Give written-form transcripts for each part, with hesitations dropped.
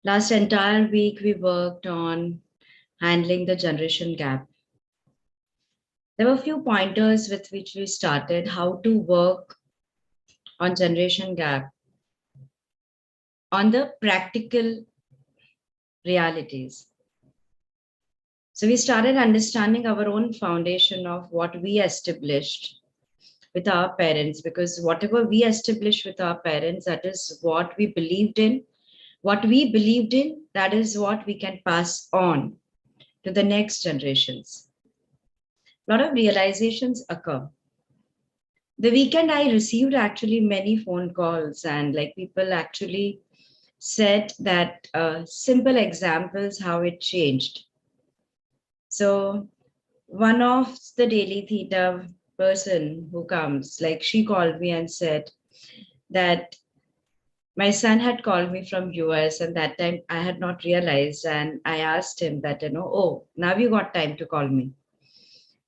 Last entire week, we worked on handling the generation gap. There were a few pointers with which we started how to work on generation gap, on the practical realities. So we started understanding our own foundation of what we established with our parents, because whatever we established with our parents, that is what we believed in. What we believed in, that is what we can pass on to the next generations. A lot of realizations occur. The weekend I received actually many phone calls, and like people actually said that simple examples how it changed. So one of the daily theta person who comes, like she called me and said that my son had called me from US, and that time I had not realized, and I asked him that, oh, now you got time to call me.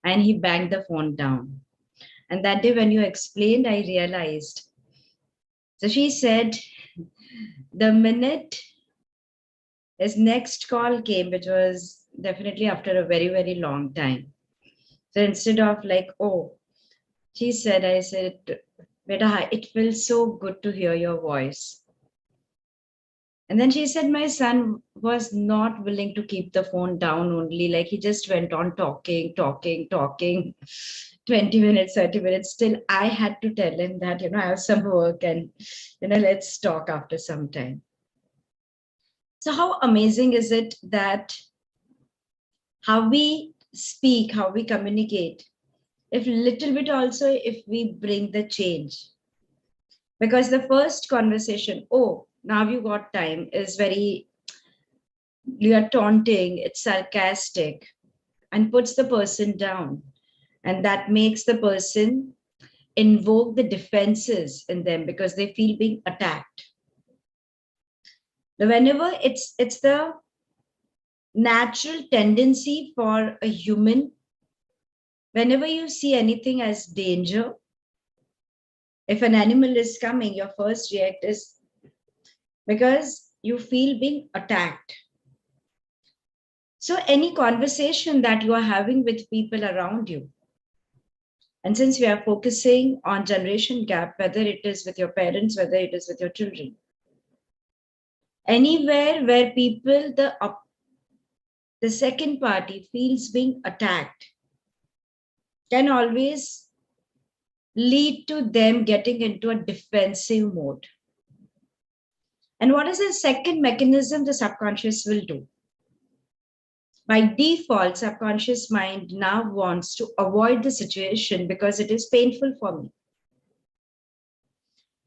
And he banged the phone down. And that day when you explained, I realized. So she said, the minute his next call came, which was definitely after a very, very long time. So instead of like, oh, she said, I said, Beta, hi, it feels so good to hear your voice. And then she said, my son was not willing to keep the phone down only. Like he just went on talking, 20 minutes, 30 minutes. Still, I had to tell him that, I have some work and, let's talk after some time. So, how amazing is it that how we speak, how we communicate, if little bit also, if we bring the change. Because the first conversation, oh, now you got time, is very, you are taunting, it's sarcastic, and puts the person down. And that makes the person invoke the defenses in them because they feel being attacked. Now, whenever it's the natural tendency for a human, whenever you see anything as danger, if an animal is coming, your first react is because you feel being attacked. So any conversation that you are having with people around you, and since we are focusing on generation gap, whether it is with your parents, whether it is with your children, anywhere where people, the second party feels being attacked, can always lead to them getting into a defensive mode. And what is the second mechanism the subconscious will do? By default, subconscious mind now wants to avoid the situation because it is painful for me.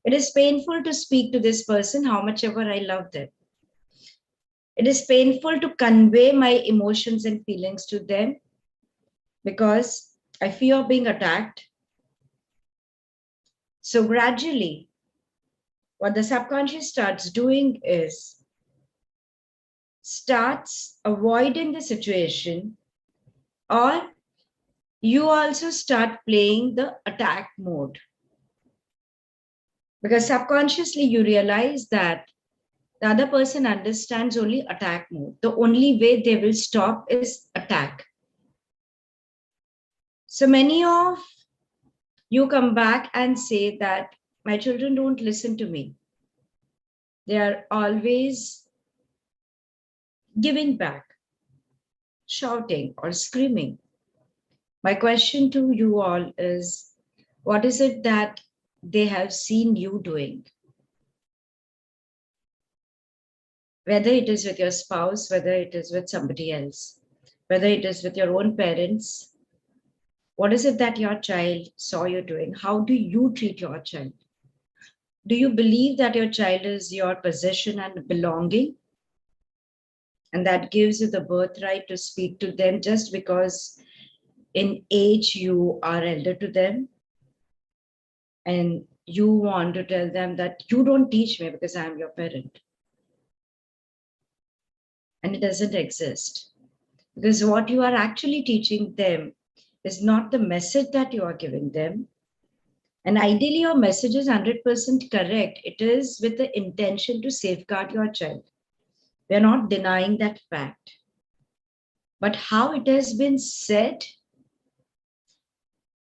It is painful to speak to this person, how much ever I love them. It is painful to convey my emotions and feelings to them because I fear being attacked. So gradually, what the subconscious starts doing is starts avoiding the situation, or you also start playing the attack mode. Because subconsciously you realize that the other person understands only attack mode. The only way they will stop is attack. So many of you come back and say that my children don't listen to me. They are always giving back, shouting or screaming. My question to you all is, what is it that they have seen you doing? Whether it is with your spouse, whether it is with somebody else, whether it is with your own parents, what is it that your child saw you doing? How do you treat your child? Do you believe that your child is your possession and belonging? And that gives you the birthright to speak to them just because in age you are elder to them, and you want to tell them that you don't teach me because I'm your parent. And it doesn't exist. Because what you are actually teaching them is not the message that you are giving them. And ideally, your message is 100% correct. It is with the intention to safeguard your child. We are not denying that fact. But how it has been said,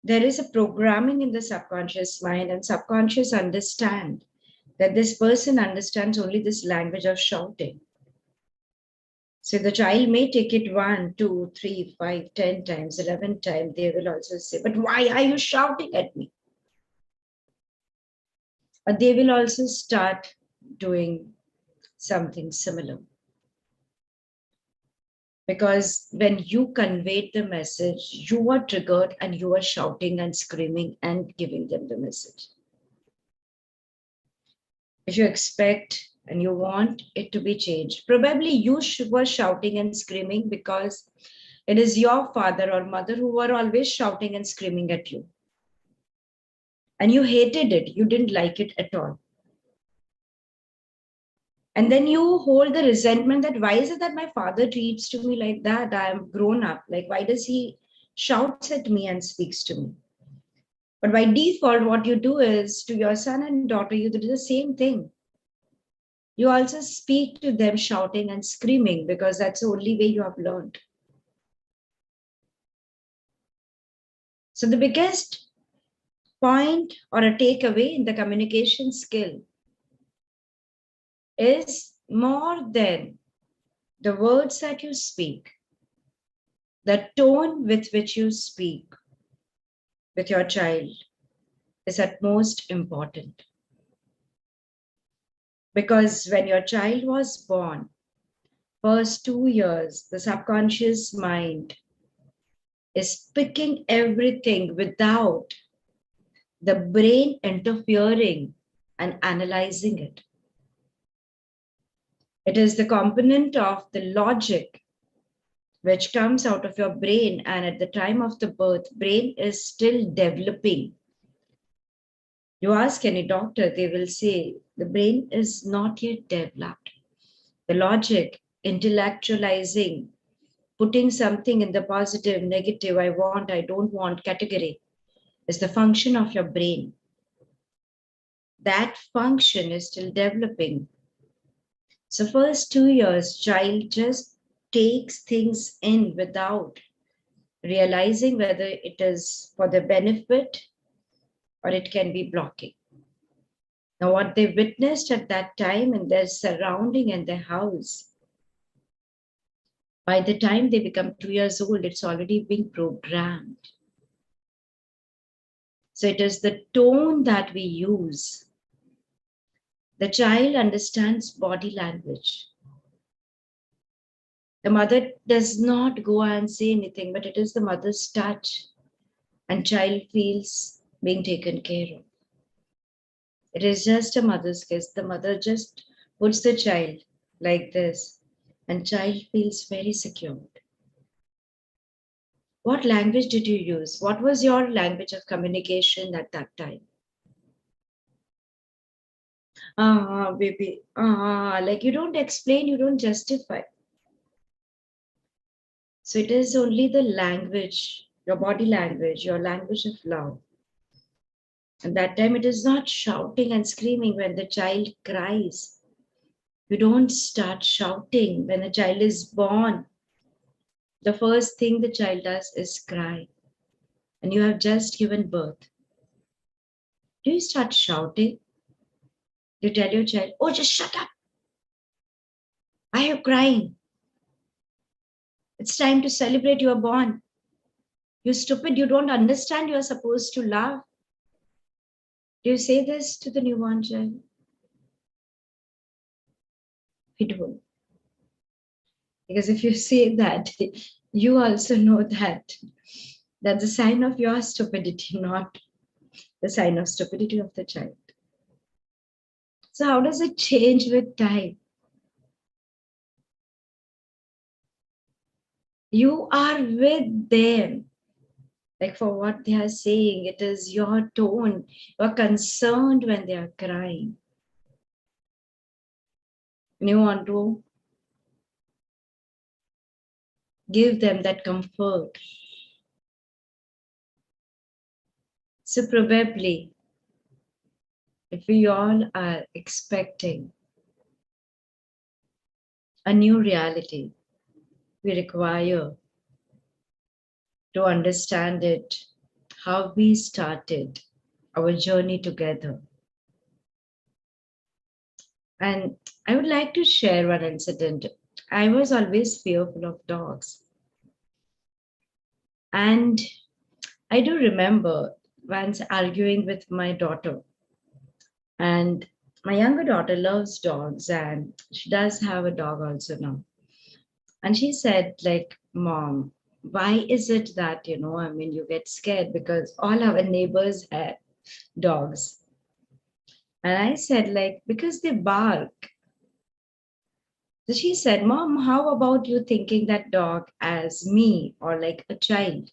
there is a programming in the subconscious mind, and subconscious understand that this person understands only this language of shouting. So the child may take it 1, 2, 3, 5, 10 times, 11 times. They will also say, "But why are you shouting at me?" Or they will also start doing something similar. Because when you conveyed the message, you are triggered and you are shouting and screaming and giving them the message. If you expect and you want it to be changed, probably you were shouting and screaming because it is your father or mother who were always shouting and screaming at you. And you hated it, you didn't like it at all. And then you hold the resentment that why is it that my father treats to me like that? I am grown up. Like, why does he shouts at me and speaks to me? But by default, what you do is to your son and daughter, you do the same thing. You also speak to them shouting and screaming because that's the only way you have learned. So, the biggest point or a takeaway in the communication skill is more than the words that you speak, the tone with which you speak with your child is at most important. Because when your child was born, first 2 years, the subconscious mind is picking everything without the brain interfering and analyzing it. It is the component of the logic which comes out of your brain, and at the time of the birth, brain is still developing. You ask any doctor, they will say the brain is not yet developed. The logic, intellectualizing, putting something in the positive, negative, I want, I don't want category is the function of your brain. That function is still developing. So first 2 years, child just takes things in without realizing whether it is for the benefit or it can be blocking. Now, what they witnessed at that time in their surrounding and their house, by the time they become 2 years old, it's already been programmed. So it is the tone that we use. The child understands body language. The mother does not go and say anything, but it is the mother's touch, and child feels being taken care of. It is just a mother's kiss. The mother just puts the child like this, and child feels very secured. What language did you use? What was your language of communication at that time? Ah, baby. Ah, like you don't explain, you don't justify. So it is only the language, your body language, your language of love. And that time it is not shouting and screaming when the child cries. You don't start shouting when a child is born. The first thing the child does is cry. And you have just given birth. Do you start shouting? You tell your child, "Oh, just shut up. Why are you crying? It's time to celebrate you are born. You stupid, you don't understand you are supposed to laugh." Do you say this to the newborn child? We don't. Because if you say that, you also know that that's a sign of your stupidity, not the sign of stupidity of the child. So how does it change with time? You are with them. Like for what they are saying, it is your tone. You are concerned when they are crying. And you want to give them that comfort. So probably, if we all are expecting a new reality. We require to understand it, how we started our journey together. And I would like to share one incident. I was always fearful of dogs. And I do remember once arguing with my daughter. And my younger daughter loves dogs and she does have a dog also now. And she said, like, Mom, why is it that, I mean, you get scared because all our neighbors have dogs. And I said, like, because they bark. So she said, Mom, how about you thinking that dog as me or like a child?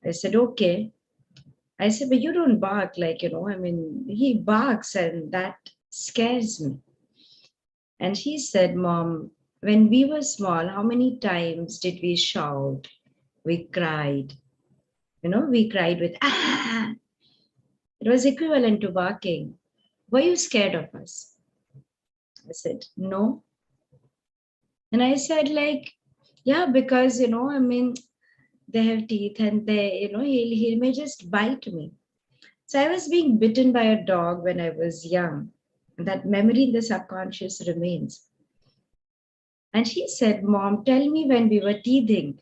I said, okay. I said, but you don't bark like, I mean, he barks and that scares me. And she said, Mom, when we were small, how many times did we shout? We cried. We cried with, ah! It was equivalent to barking. Were you scared of us? I said, no. And I said, like, yeah, because, I mean, they have teeth and he may just bite me. So I was being bitten by a dog when I was young. And that memory in the subconscious remains. And she said, Mom, tell me when we were teething,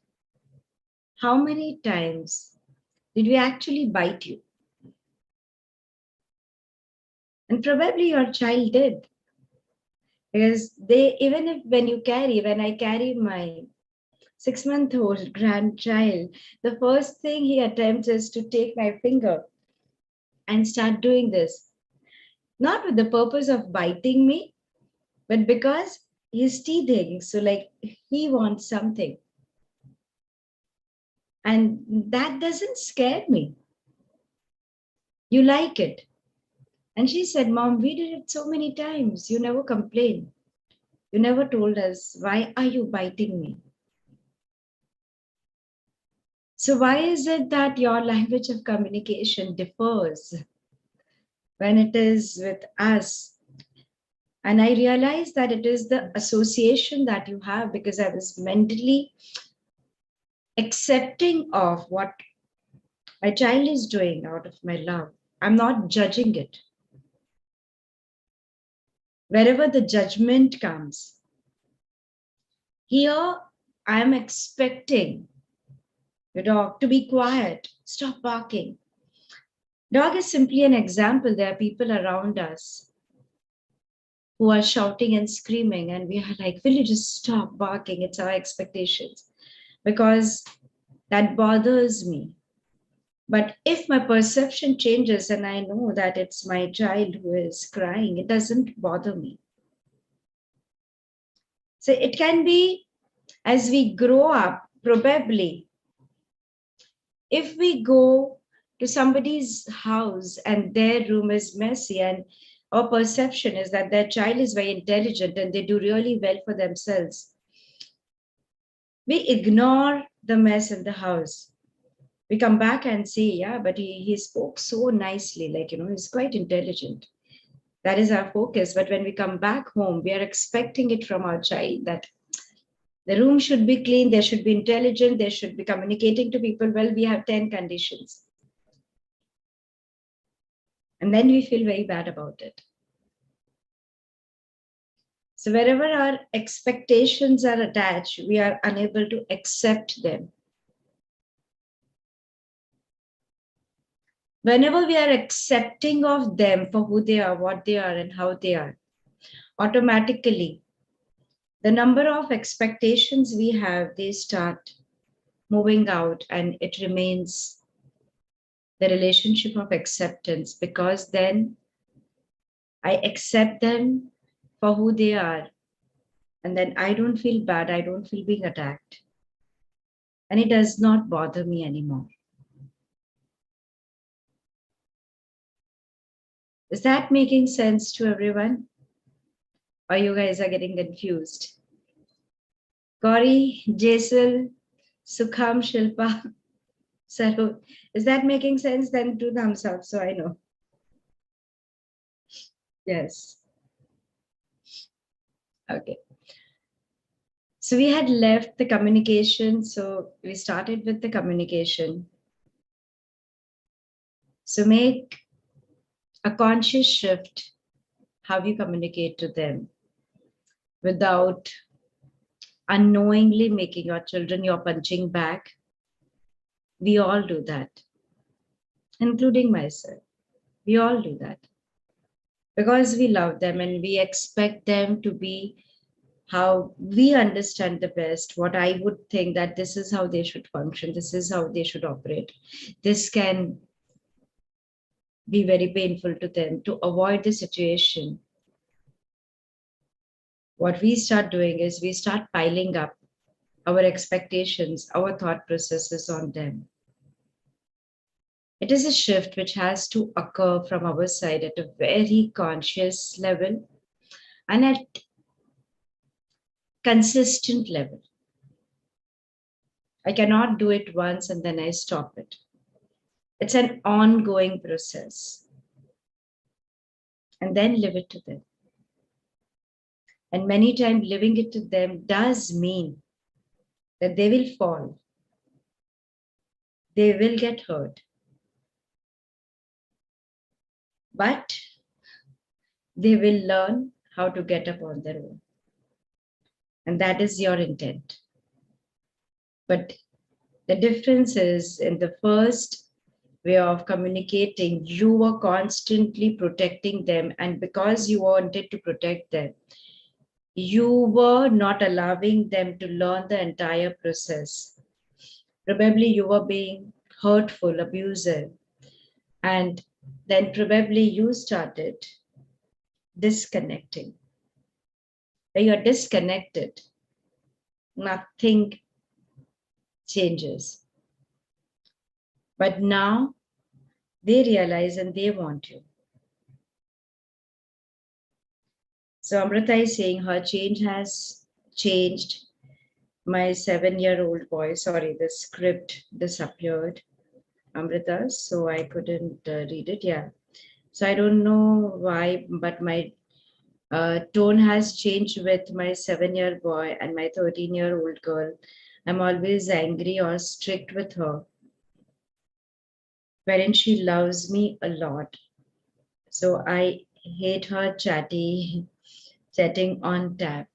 how many times did we actually bite you? And probably your child did. Because even if when I carry my 6 month old grandchild, the first thing he attempts is to take my finger and start doing this. Not with the purpose of biting me, but because he's teething. So, like, he wants something. And that doesn't scare me. You like it. And she said, Mom, we did it so many times. You never complained. You never told us, why are you biting me? So, why is it that your language of communication differs when it is with us? And I realized that it is the association that you have because I was mentally accepting of what my child is doing out of my love. I'm not judging it. Wherever the judgment comes, here I'm expecting the dog to be quiet, stop barking. Dog is simply an example. There are people around us who are shouting and screaming, and we are like, will you just stop barking? It's our expectations because that bothers me. But if my perception changes and I know that it's my child who is crying, it doesn't bother me. So it can be as we grow up, probably, if we go to somebody's house and their room is messy and our perception is that their child is very intelligent and they do really well for themselves, we ignore the mess in the house. We come back and say, yeah, but he spoke so nicely, like, he's quite intelligent. That is our focus. But when we come back home, we are expecting it from our child that the room should be clean, they should be intelligent, they should be communicating to people. Well, we have 10 conditions. And then we feel very bad about it. So wherever our expectations are attached, we are unable to accept them. Whenever we are accepting of them for who they are, what they are, and how they are, automatically the number of expectations we have, they start moving out and it remains the relationship of acceptance because then I accept them for who they are and then I don't feel bad, I don't feel being attacked and it does not bother me anymore. Is that making sense to everyone? Or you guys are getting confused? Gauri, Jaisal, Sukham, Shilpa, Saru, is that making sense? Then two thumbs up so I know. Yes. Okay. So we had left the communication. So we started with the communication. So make a conscious shift how you communicate to them without unknowingly making your children your punching bag. We all do that, including myself. We all do that because we love them and we expect them to be how we understand the best. What I would think that this is how they should function, this is how they should operate. This can be very painful to them. To avoid the situation, what we start doing is we start piling up our expectations, our thought processes on them. It is a shift which has to occur from our side at a very conscious level and at consistent level. I cannot do it once and then I stop it. It's an ongoing process. And then live it to them. And many times living it to them does mean that they will fall. They will get hurt. But they will learn how to get up on their own. And that is your intent. But the difference is in the first way of communicating, you were constantly protecting them. And because you wanted to protect them, you were not allowing them to learn the entire process. Probably you were being hurtful, abusive, and then probably you started disconnecting. When you're disconnected, nothing changes. But now they realize and they want you. So Amrita is saying her change has changed. My 7-year-old boy, sorry, the script disappeared, Amrita, so I couldn't read it. Yeah. So I don't know why, but my tone has changed with my 7-year boy and my 13-year-old girl. I'm always angry or strict with her, wherein she loves me a lot. So I hate her chatting on tap.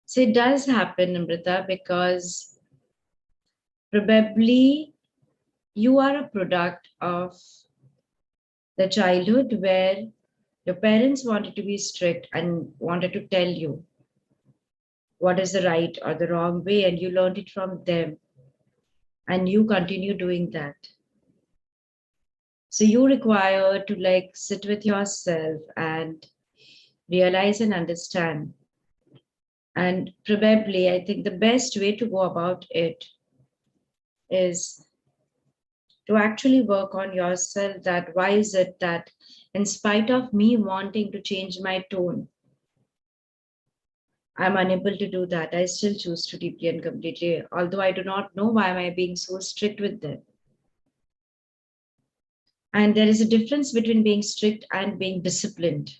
So it does happen, Amrita, because probably you are a product of the childhood where your parents wanted to be strict and wanted to tell you what is the right or the wrong way, and you learned it from them, and you continue doing that. So you require to like sit with yourself and realize and understand. And probably, I think the best way to go about it is to actually work on yourself. That why is it that in spite of me wanting to change my tone, I'm unable to do that. I still choose to deeply and completely, although I do not know why am I being so strict with them. And there is a difference between being strict and being disciplined.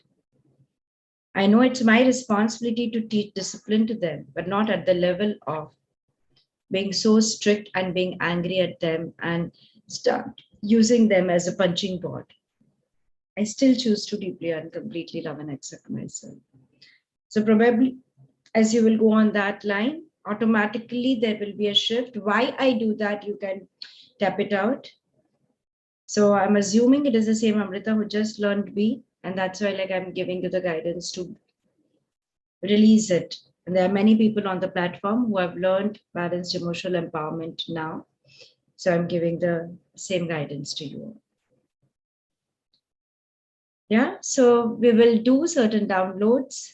I know it's my responsibility to teach discipline to them, but not at the level of being so strict and being angry at them and start using them as a punching board. I still choose to deeply and completely love and accept myself. So probably as you will go on that line, automatically there will be a shift. Why I do that, you can tap it out. So I'm assuming it is the same Amrita who just learned B, and that's why like I'm giving you the guidance to release it. And there are many people on the platform who have learned balanced emotional empowerment now. So I'm giving the same guidance to you. Yeah, so we will do certain downloads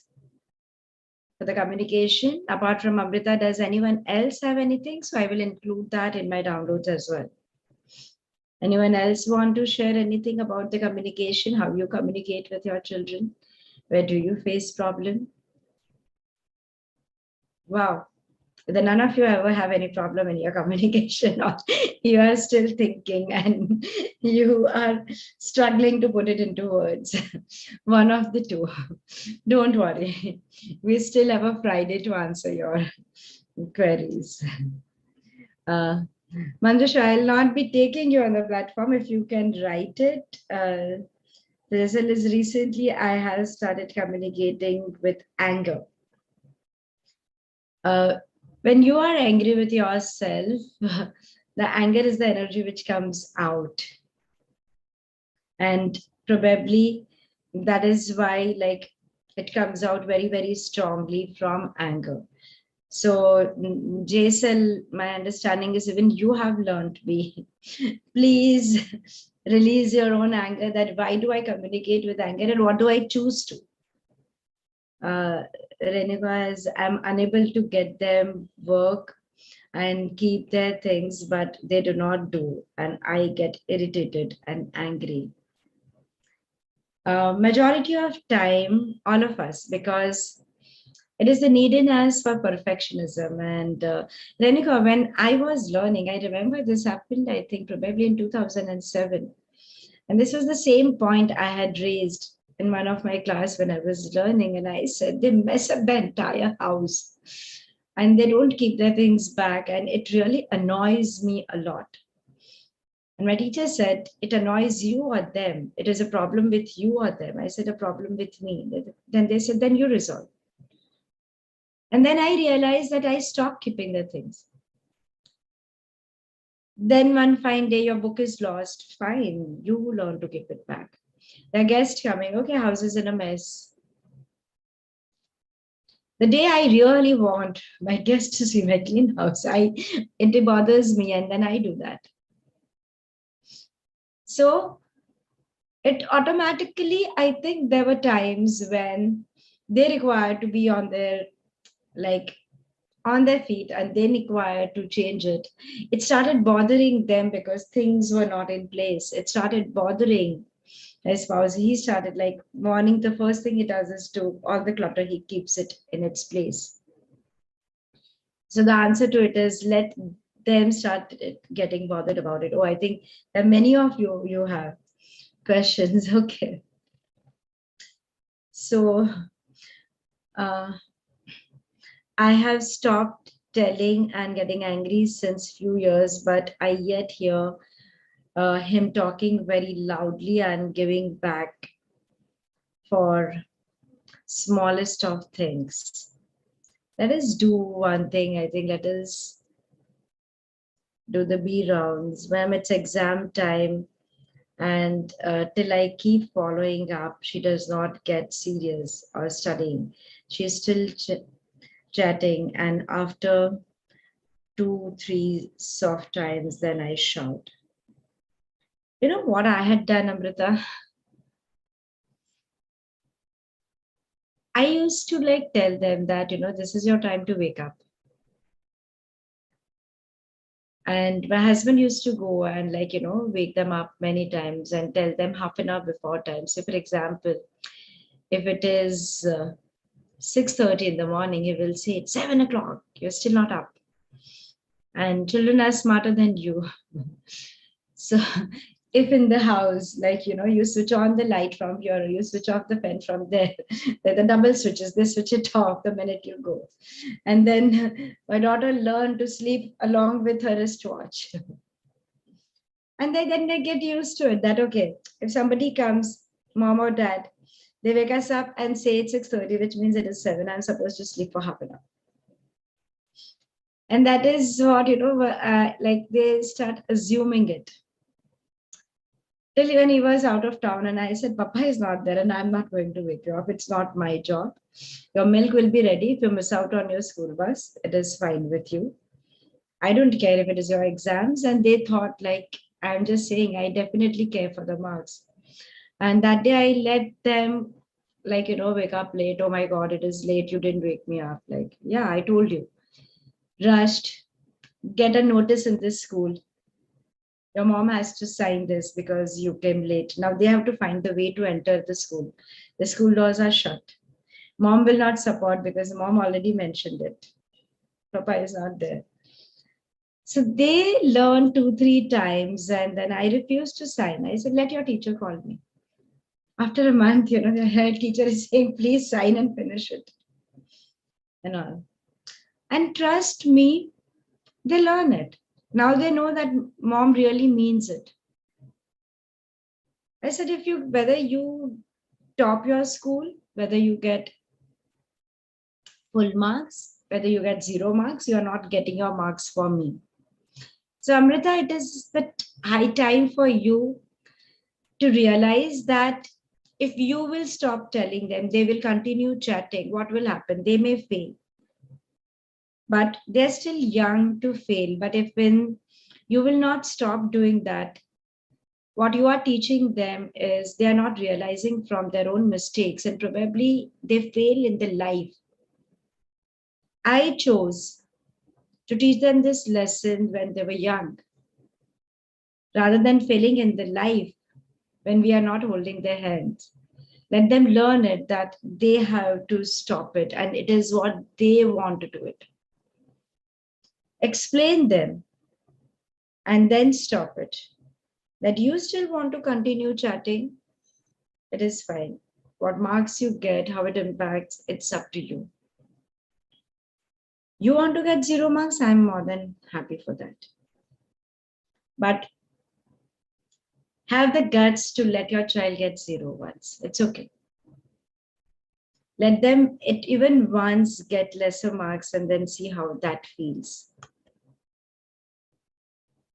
for the communication. Apart from Amrita, does anyone else have anything? So I will include that in my downloads as well. Anyone else want to share anything about the communication, how you communicate with your children? Where do you face problem? Wow. Then none of you ever have any problem in your communication, or you are still thinking and you are struggling to put it into words. One of the two. Don't worry. We still have a Friday to answer your queries. Uh, Manjush, I'll not be taking you on the platform. If you can write it. The result is recently I have started communicating with anger. Uh, when you are angry with yourself, the anger is the energy which comes out. And probably that is why, like, it comes out very, very strongly from anger. So, JSL, my understanding is even you have learned me. Please release your own anger, that why do I communicate with anger and what do I choose to? Renika, as I'm unable to get them work and keep their things, but they do not do, and I get irritated and angry. Majority of time, all of us, because it is the need in us for perfectionism. And Renika, when I was learning, I remember this happened, I think, probably in 2007. And this was the same point I had raised in one of my class when I was learning. And I said, they mess up the entire house and they don't keep their things back. And it really annoys me a lot. And my teacher said, it annoys you or them. It is a problem with you or them. I said, a problem with me. Then they said, then you resolve. And then I realized that I stopped keeping the things. Then one fine day, your book is lost. Fine, you learn to keep it back. The guest coming, okay, house is in a mess. The day I really want my guest to see my clean house, it bothers me, and then I do that. So it automatically, I think there were times when they required to be on their, like, on their feet, and they required to change it. It started bothering them because things were not in place. It started bothering my spouse. He started, like, morning, the first thing he does is to all the clutter, he keeps it in its place. So the answer to it is, let them start getting bothered about it. Oh, I think that many of you have questions. Okay. So I have stopped telling and getting angry since few years, but I yet hear him talking very loudly and giving back for smallest of things. Let us do one thing. I think let us do the B rounds. When it's exam time, and till I keep following up, she does not get serious or studying. She's still chatting, and after 2, 3 soft times, then I shout. You know what I had done, Amrita? I used to, like, tell them that, this is your time to wake up. And my husband used to go and, like, wake them up many times and tell them half an hour before time. So, for example, if it is 6:30 in the morning, he will say it's 7 o'clock. You're still not up. And children are smarter than you. So if in the house, like, you switch on the light from here, you switch off the fan from there, the double switches, they switch it off the minute you go. And then my daughter learned to sleep along with her wristwatch. And then they get used to it that, okay, if somebody comes, mom or dad, they wake us up and say it's 6:30, which means it is 7. I'm supposed to sleep for half an hour. And that is what, like, they start assuming it. Till when he was out of town, and I said, Papa is not there, and I'm not going to wake you up. It's not my job. Your milk will be ready. If you miss out on your school bus, it is fine with you. I don't care if it is your exams. And they thought, like, I'm just saying, I definitely care for the marks. And that day I let them, like, wake up late. Oh my God, it is late. You didn't wake me up. Like, yeah, I told you. Rushed, get a notice in this school. Your mom has to sign this because you came late. Now they have to find the way to enter the school. The school doors are shut. Mom will not support because mom already mentioned it. Papa is not there. So they learned 2, 3 times, and then I refused to sign. I said, let your teacher call me. After a month, the head teacher is saying, please sign and finish it. And all. And trust me, they learn it. Now they know that mom really means it. I said, whether you top your school, whether you get full marks, whether you get 0 marks, you are not getting your marks for me. So Amrita, it is the high time for you to realize that if you will stop telling them, they will continue chatting. What will happen? They may fail. But they're still young to fail. But when you will not stop doing that, what you are teaching them is they are not realizing from their own mistakes, and probably they fail in the life. I chose to teach them this lesson when they were young, rather than failing in the life when we are not holding their hands. Let them learn it that they have to stop it and it is what they want to do it. Explain them and then stop it. That you still want to continue chatting, it is fine. What marks you get, how it impacts, it's up to you. You want to get 0 marks, I'm more than happy for that. But have the guts to let your child get 0 once. It's okay. Let them even once get lesser marks and then see how that feels.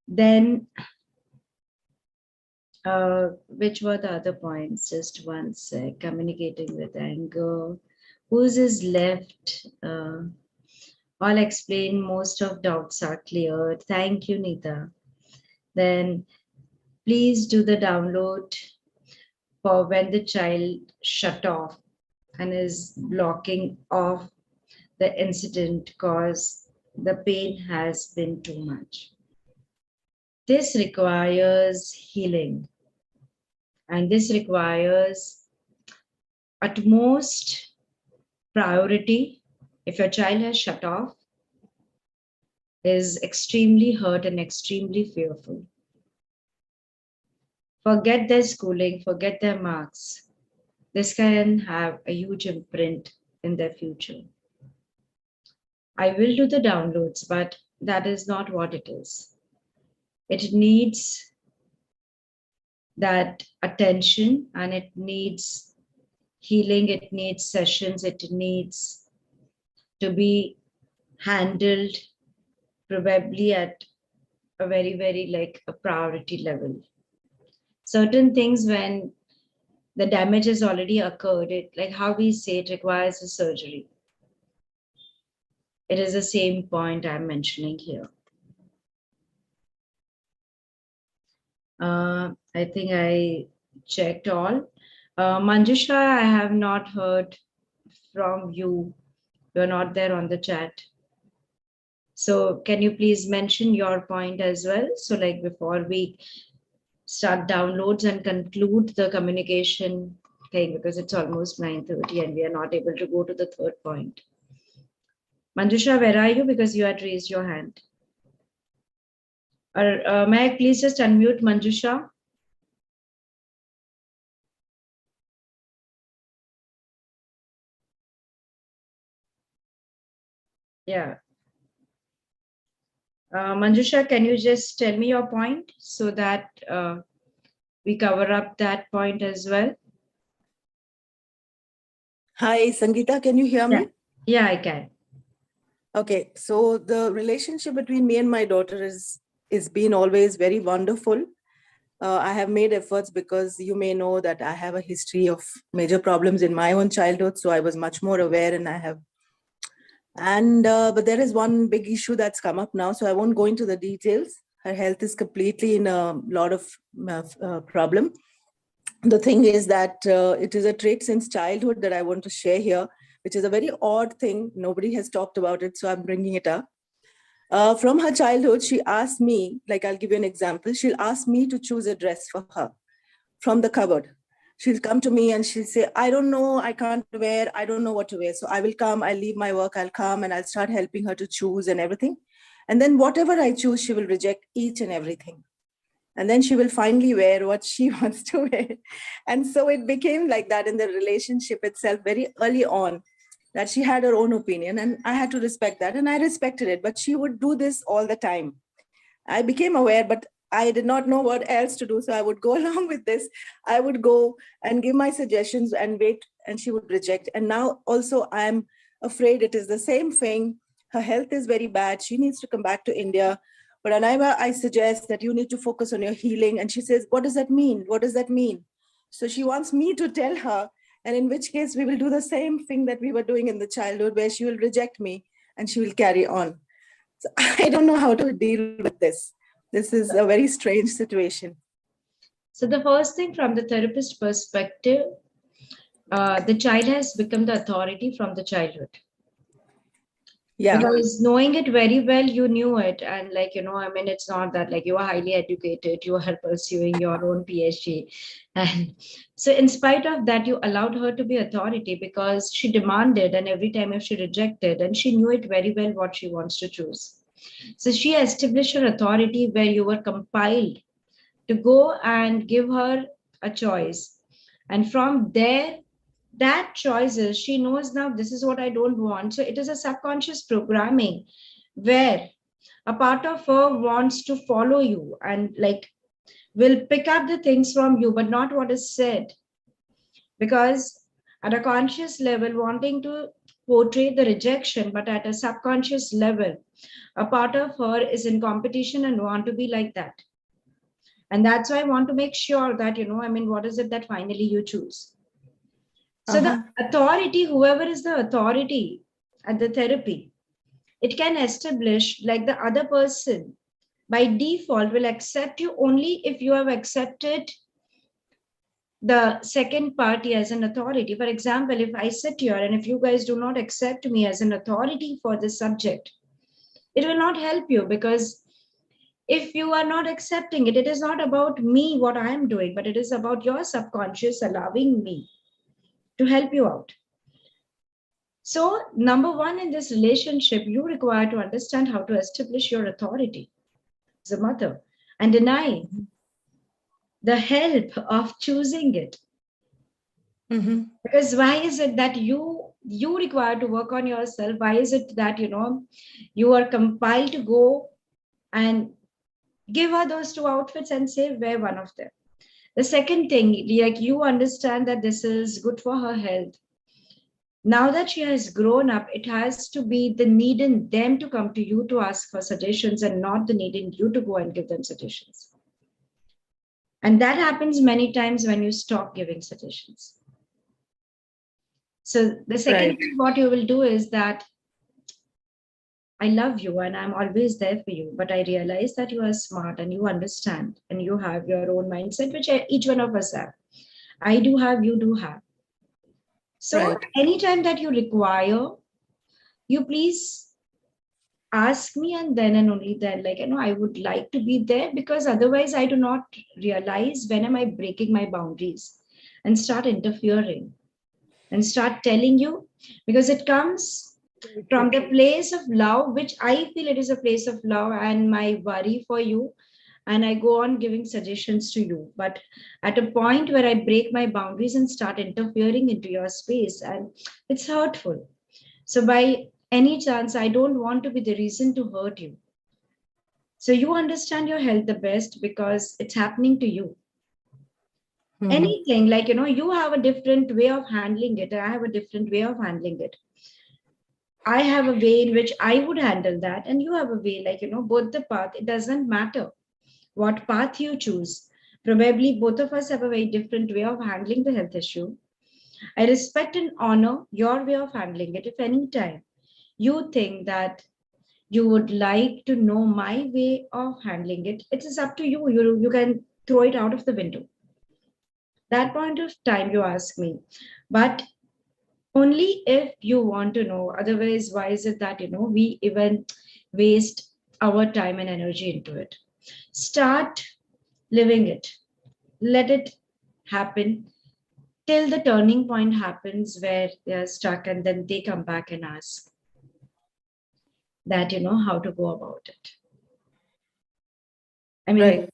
Then, which were the other points? Just one sec. Communicating with anger. Whose is left? I'll explain. Most of doubts are cleared. Thank you, Nita. Then, please do the download for when the child shut off and is blocking off the incident because the pain has been too much. This requires healing, and this requires utmost priority. If your child has shut off, is extremely hurt and extremely fearful. Forget their schooling, forget their marks. This can have a huge imprint in their future. I will do the downloads, but that is not what it is. It needs that attention and it needs healing, it needs sessions, it needs to be handled probably at a very, very like a priority level. Certain things when the damage has already occurred, it like how we say it requires a surgery. It is the same point I'm mentioning here. I think I checked all. Manjusha, I have not heard from you. You're not there on the chat. So can you please mention your point as well? So like before we start downloads and conclude the communication thing, because it's almost 9:30 and we are not able to go to the third point. Manjusha, where are you? Because you had raised your hand. Or may I please just unmute Manjusha? Yeah. Manjusha, can you just tell me your point so that we cover up that point as well? Hi, Sangeeta, can you hear me? Yeah, I can. Okay, so the relationship between me and my daughter is been always very wonderful. I have made efforts because you may know that I have a history of major problems in my own childhood, so I was much more aware and I have. And but there is one big issue that's come up now, so I won't go into the details. Her health is completely in a lot of problem. The thing is that it is a trait since childhood that I want to share here, which is a very odd thing. Nobody has talked about it, so I'm bringing it up. From her childhood, she asked me, like I'll give you an example, she'll ask me to choose a dress for her from the cupboard. she'll come to me and she'll say, I don't know, I can't wear, I don't know what to wear. So I will come, I'll leave my work, I'll come and I'll start helping her to choose and everything. And then whatever I choose, she will reject each and everything. And then she will finally wear what she wants to wear. And so it became like that in the relationship itself very early on, that she had her own opinion and I had to respect that and I respected it. But she would do this all the time. I became aware, but I did not know what else to do. So I would go along with this. I would go and give my suggestions and wait, and she would reject. And now also I'm afraid it is the same thing. Her health is very bad. She needs to come back to India. But whenever I suggest that you need to focus on your healing, and she says, what does that mean? What does that mean? So she wants me to tell her, and in which case we will do the same thing that we were doing in the childhood, where she will reject me and she will carry on. So I don't know how to deal with this. This is a very strange situation. So the first thing from the therapist perspective, the child has become the authority from the childhood. Yeah. Because knowing it very well, you knew it. And like, I mean, it's not that like you are highly educated, you are pursuing your own PhD. And so in spite of that, you allowed her to be authority because she demanded, and every time if she rejected, and she knew it very well what she wants to choose. So she established her authority where you were compelled to go and give her a choice. And from there, that choices, she knows now this is what I don't want. So it is a subconscious programming where a part of her wants to follow you and like will pick up the things from you, but not what is said. Because at a conscious level, wanting to portray the rejection, but at a subconscious level, a part of her is in competition and want to be like that. And that's why I want to make sure that, I mean, what is it that finally you choose? So the authority, whoever is the authority at the therapy, it can establish like the other person by default will accept you only if you have accepted the second party as an authority. For example, if I sit here and if you guys do not accept me as an authority for this subject, it will not help you because if you are not accepting it, it is not about me, what I am doing, but it is about your subconscious allowing me to help you out. So, number one, in this relationship, you require to understand how to establish your authority as a mother and deny the help of choosing it. Mm-hmm. Because why is it that you require to work on yourself? Why is it that you are compelled to go and give her those two outfits and say wear one of them? The second thing, like you understand that this is good for her health. Now that she has grown up, it has to be the need in them to come to you to ask for suggestions and not the need in you to go and give them suggestions. And that happens many times when you stop giving suggestions. So the second thing what you will do is that I love you and I'm always there for you, but I realize that you are smart and you understand and you have your own mindset, which each one of us have. I do have, you do have. So anytime that you require, you please ask me, and then and only then, like, I would like to be there, because otherwise I do not realize when am I breaking my boundaries and start interfering and start telling you, because it comes from the place of love, which I feel it is a place of love and my worry for you. And I go on giving suggestions to you. But at a point where I break my boundaries and start interfering into your space, and it's hurtful. So by any chance, I don't want to be the reason to hurt you. So you understand your health the best because it's happening to you. Mm-hmm. Anything like, you have a different way of handling it. I have a different way of handling it. I have a way in which I would handle that, and you have a way, like, both the path, it doesn't matter what path you choose. Probably both of us have a very different way of handling the health issue. I respect and honor your way of handling it. If any time you think that you would like to know my way of handling it, it is up to you. You can throw it out of the window. That point of time you ask me. But only if you want to know. Otherwise, why is it that, we even waste our time and energy into it? Start living it. Let it happen. till the turning point happens where they're stuck, and then they come back and ask that, how to go about it. I mean, Right.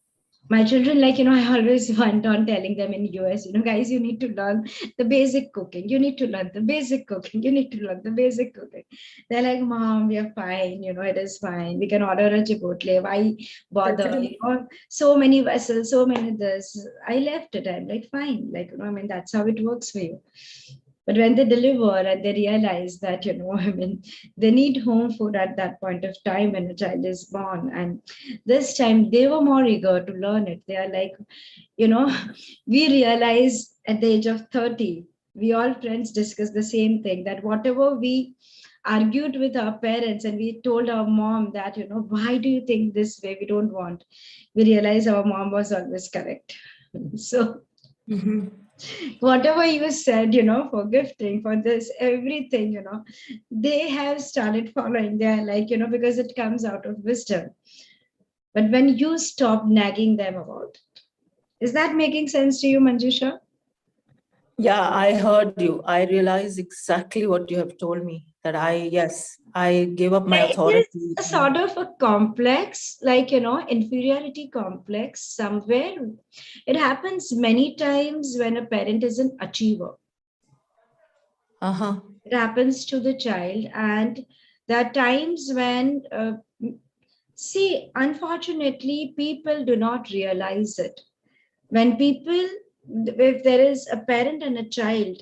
my children, like, I always went on telling them in US, guys, you need to learn the basic cooking. You need to learn the basic cooking. You need to learn the basic cooking. They're like, Mom, we are fine. It is fine. We can order a Chipotle. Why bother? So many vessels, so many this. I left it. I'm like, fine. Like, that's how it works for you. But when they deliver and they realize that, they need home food at that point of time when a child is born. And this time they were more eager to learn it. They are like, you know, we realize at the age of 30, we all friends discuss the same thing, that whatever we argued with our parents and we told our mom that, why do you think this way? We don't want. We realize our mom was always correct. So Mm-hmm. whatever you said, for gifting, for this, everything, they have started following. They're like, because it comes out of wisdom. But when you stop nagging them about it, is that making sense to you, Manjusha? Yeah, I heard you. I realize exactly what you have told me. That yes, I gave up my It is authority. a sort of a complex, like, inferiority complex somewhere. It happens many times when a parent is an achiever. Uh-huh. It happens to the child. And there are times when, see, unfortunately, people do not realize it. When people, if there is a parent and a child,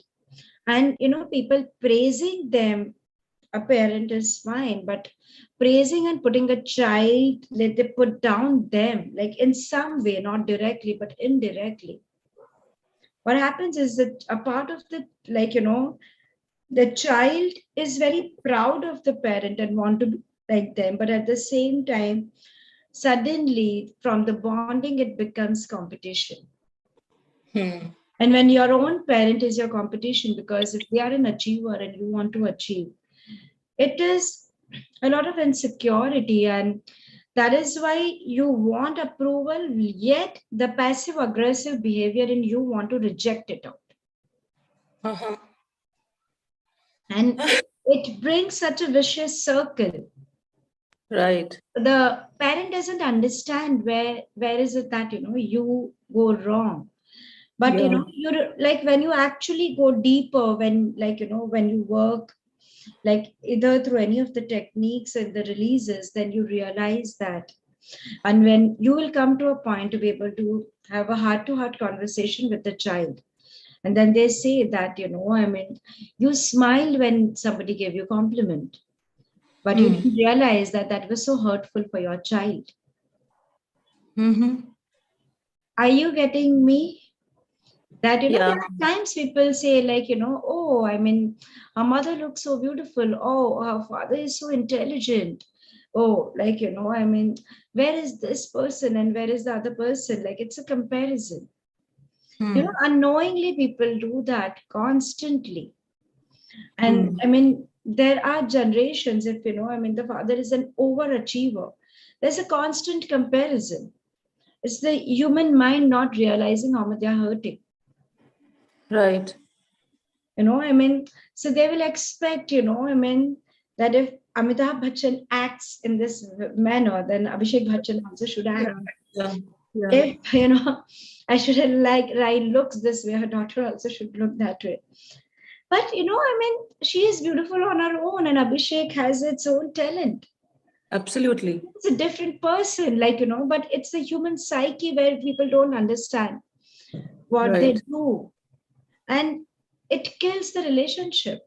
and, people praising them, a parent is fine, but praising and putting a child, let they put down them, like in some way, not directly, but indirectly. What happens is that a part of the, like, the child is very proud of the parent and want to be like them, but at the same time, suddenly from the bonding, it becomes competition. Hmm. And when your own parent is your competition, because if they are an achiever and you want to achieve, it is a lot of insecurity. And that is why you want approval, yet the passive aggressive behavior in you want to reject it out. Uh-huh. And it brings such a vicious circle. Right. The parent doesn't understand where is it that, you go wrong. But, Yeah. you're like, when you actually go deeper, when, like, when you work, like either through any of the techniques and the releases, then you realize that. And when you will come to a point to be able to have a heart to heart conversation with the child, and then they say that, you smiled when somebody gave you compliment, but you Hmm. didn't realize that that was so hurtful for your child. Mm-hmm. Are you getting me? That, Yeah. there are times people say, like, oh, her mother looks so beautiful. Oh, her father is so intelligent. Oh, like, where is this person and where is the other person? Like, it's a comparison. Hmm. Unknowingly, people do that constantly. And Hmm. there are generations, if the father is an overachiever, there's a constant comparison. It's the human mind not realizing how much they're hurting. Right. So they will expect, that if Amitabh Bachchan acts in this manner, then Abhishek Bachchan also should Yeah. act. Yeah. Yeah. If, I should have, like, Rai looks this way, her daughter also should look that way. But, she is beautiful on her own, and Abhishek has its own talent. Absolutely. It's a different person, like, but it's the human psyche where people don't understand what they Right. do. And it kills the relationship.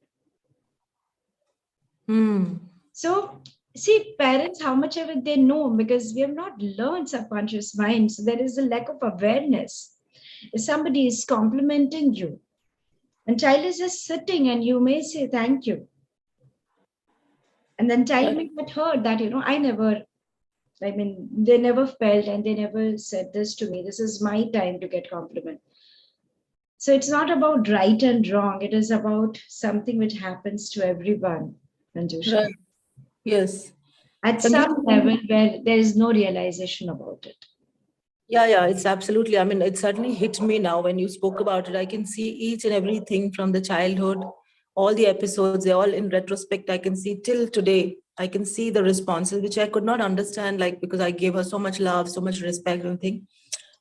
Hmm. So, see, parents, how much of it they know, because we have not learned subconscious mind. So, there is a lack of awareness. If somebody is complimenting you, and child is just sitting, and you may say thank you, and then child Right. may get hurt that, they never felt and they never said this to me. This is my time to get compliment. So, it's not about right and wrong. It is about something which happens to everyone, Manjusha, Right. Yes. at some Sangeeta, level where there is no realization about it. Yeah, it's absolutely. I mean, it suddenly hit me now when you spoke about it. I can see each and everything from the childhood, all the episodes, they're all in retrospect. I can see till today. I can see the responses, which I could not understand, like because I gave her so much love, so much respect, and think,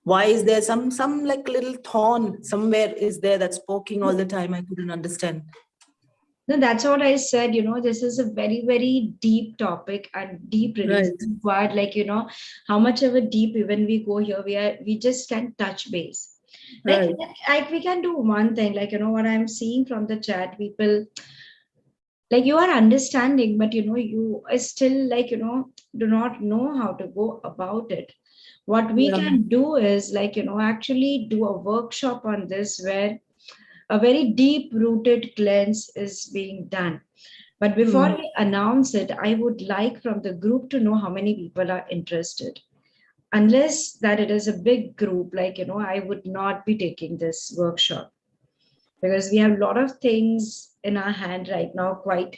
why is there some like little thorn somewhere is there that's poking all the time? I couldn't understand. No, that's what I said. This is a very, very deep topic and deep release Right, required. Like, how much ever deep even we go here, we just can touch base. Like, right. like we can do one thing. Like, what I'm seeing from the chat, people like you are understanding, but you are still like do not know how to go about it. What we Yeah. can do is like actually do a workshop on this where a very deep rooted cleanse is being done. But before Hmm. we announce it, I would like from the group to know how many people are interested. Unless that it is a big group, like, I would not be taking this workshop because we have a lot of things in our hand right now, quite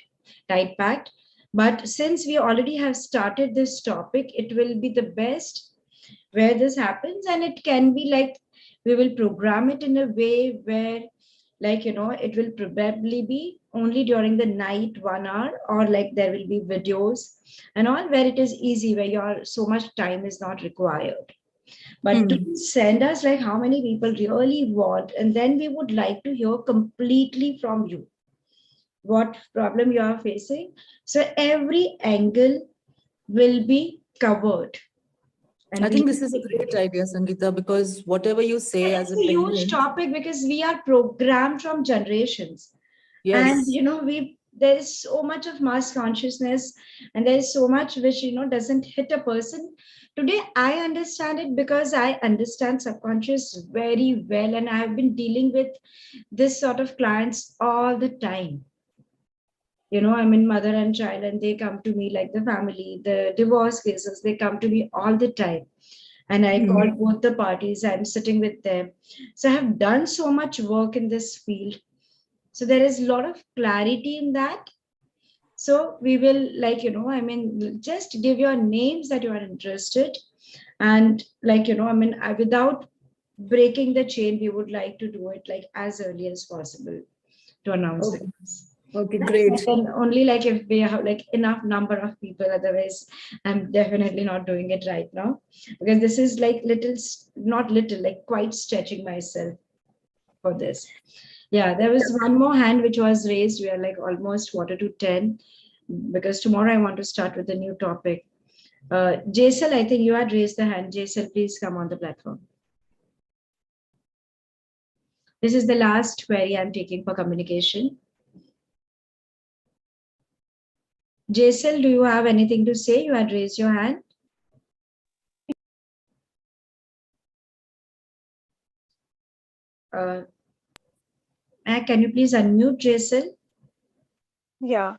tight packed. But since we already have started this topic, it will be the best where this happens, and it can be like we will program it in a way where like it will probably be only during the night 1 hour, or like there will be videos and all where it is easy, where your so much time is not required. But do Hmm. send us like how many people really want, and then we would like to hear completely from you what problem you are facing, so every angle will be covered and I we think this is a great idea, Sangeeta, because whatever you say as it's a a huge parent, topic because we are programmed from generations, and yes. we there is so much of mass consciousness, and there is so much which doesn't hit a person. Today I understand it because I understand subconscious very well, and I have been dealing with this sort of clients all the time. I'm in mother and child, and they come to me, like the family, the divorce cases, they come to me all the time, and I call Hmm. both the parties. I'm sitting with them. So I have done so much work in this field. So there is a lot of clarity in that. So we will like, just give your names that you are interested. And like, without breaking the chain, we would like to do it like as early as possible to announce the Okay. class. Okay, That's great. it. And only like if we have like enough number of people, otherwise I'm definitely not doing it right now because this is like little, not little, like quite stretching myself for this. Yeah, there was one more hand which was raised. We are like almost quarter to 10 because tomorrow I want to start with a new topic. Jaisal, I think you had raised the hand. Jaisal, please come on the platform. This is the last query I'm taking for communication. Jaisal, do you have anything to say? You had raised your hand. Uh, can you please unmute Jaisal? Yeah,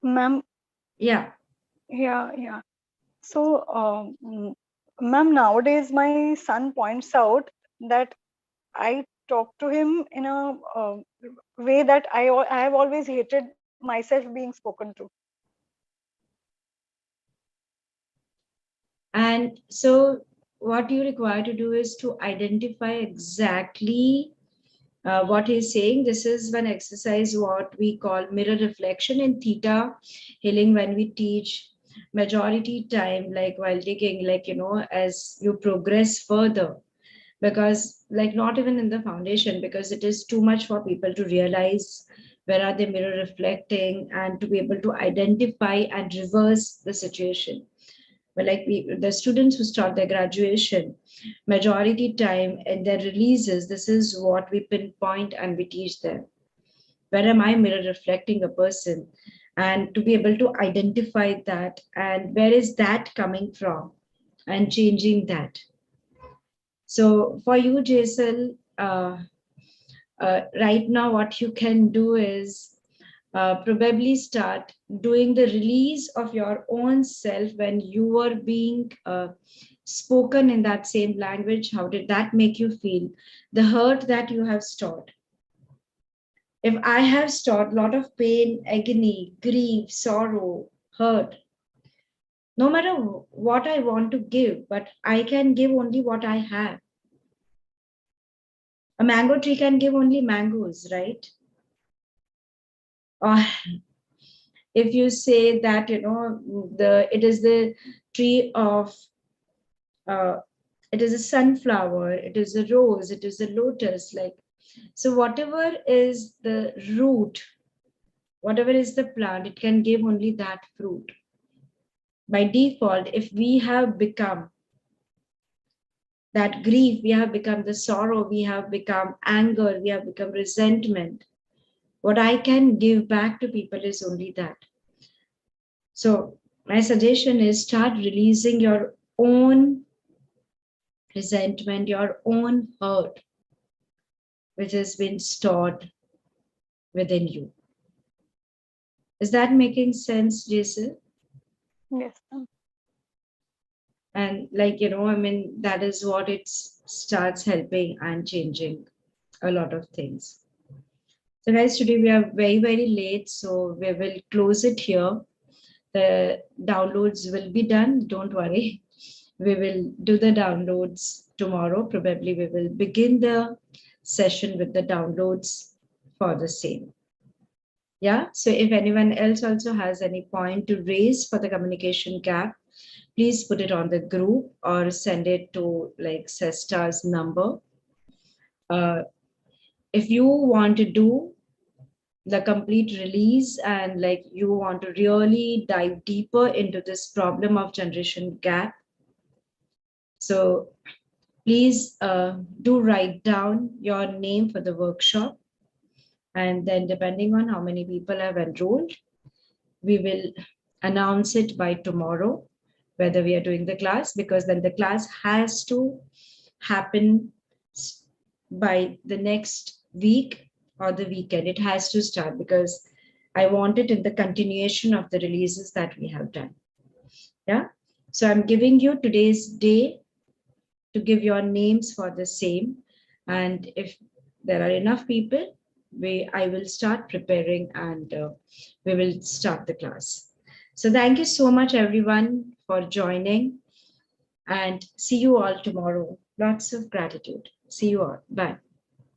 ma'am. Yeah. Yeah. So, ma'am, nowadays my son points out that I talk to him in a way that I have always hated myself being spoken to. And so, what you require to do is to identify exactly what he's saying. This is one exercise what we call mirror reflection in theta healing. When we teach majority time, like while digging, like as you progress further, because like not even in the foundation, because it is too much for people to realize where are they mirror reflecting and to be able to identify and reverse the situation. But like the students who start their graduation, majority time and their releases, this is what we pinpoint and we teach them. Where am I mirror reflecting a person? And to be able to identify that and where is that coming from and changing that. So for you, Jason, right now what you can do is probably start doing the release of your own self when you were being spoken in that same language. How did that make you feel? The hurt that you have stored. If I have stored a lot of pain, agony, grief, sorrow, hurt, No matter what I want to give, but I can give only what I have. A mango tree can give only mangoes, right? Or if you say that, it is the tree of, it is a sunflower, it is a rose, it is a lotus, like, so whatever is the root, whatever is the plant, it can give only that fruit. By default, if we have become that grief, we have become the sorrow, we have become anger, we have become resentment, what I can give back to people is only that. So my suggestion is start releasing your own resentment, your own hurt, which has been stored within you. Is that making sense, Jason? Yes, ma'am. And like, that is what it starts helping and changing a lot of things. So guys, today we are very, very late, so we will close it here. The downloads will be done, don't worry. We will do the downloads tomorrow. Probably we will begin the session with the downloads for the same. Yeah, so if anyone else also has any point to raise for the communication gap, please put it on the group or send it to like Sesta's number. If you want to do the complete release and like you want to really dive deeper into this problem of generation gap, so please do write down your name for the workshop, and then depending on how many people have enrolled, we will announce it by tomorrow whether we are doing the class, because then the class has to happen by the next week or the weekend. It has to start because I want it in the continuation of the releases that we have done. Yeah. So I'm giving you today's day to give your names for the same. And if there are enough people, I will start preparing and we will start the class. So thank you so much, everyone, for joining, and see you all tomorrow. Lots of gratitude. See you all. Bye.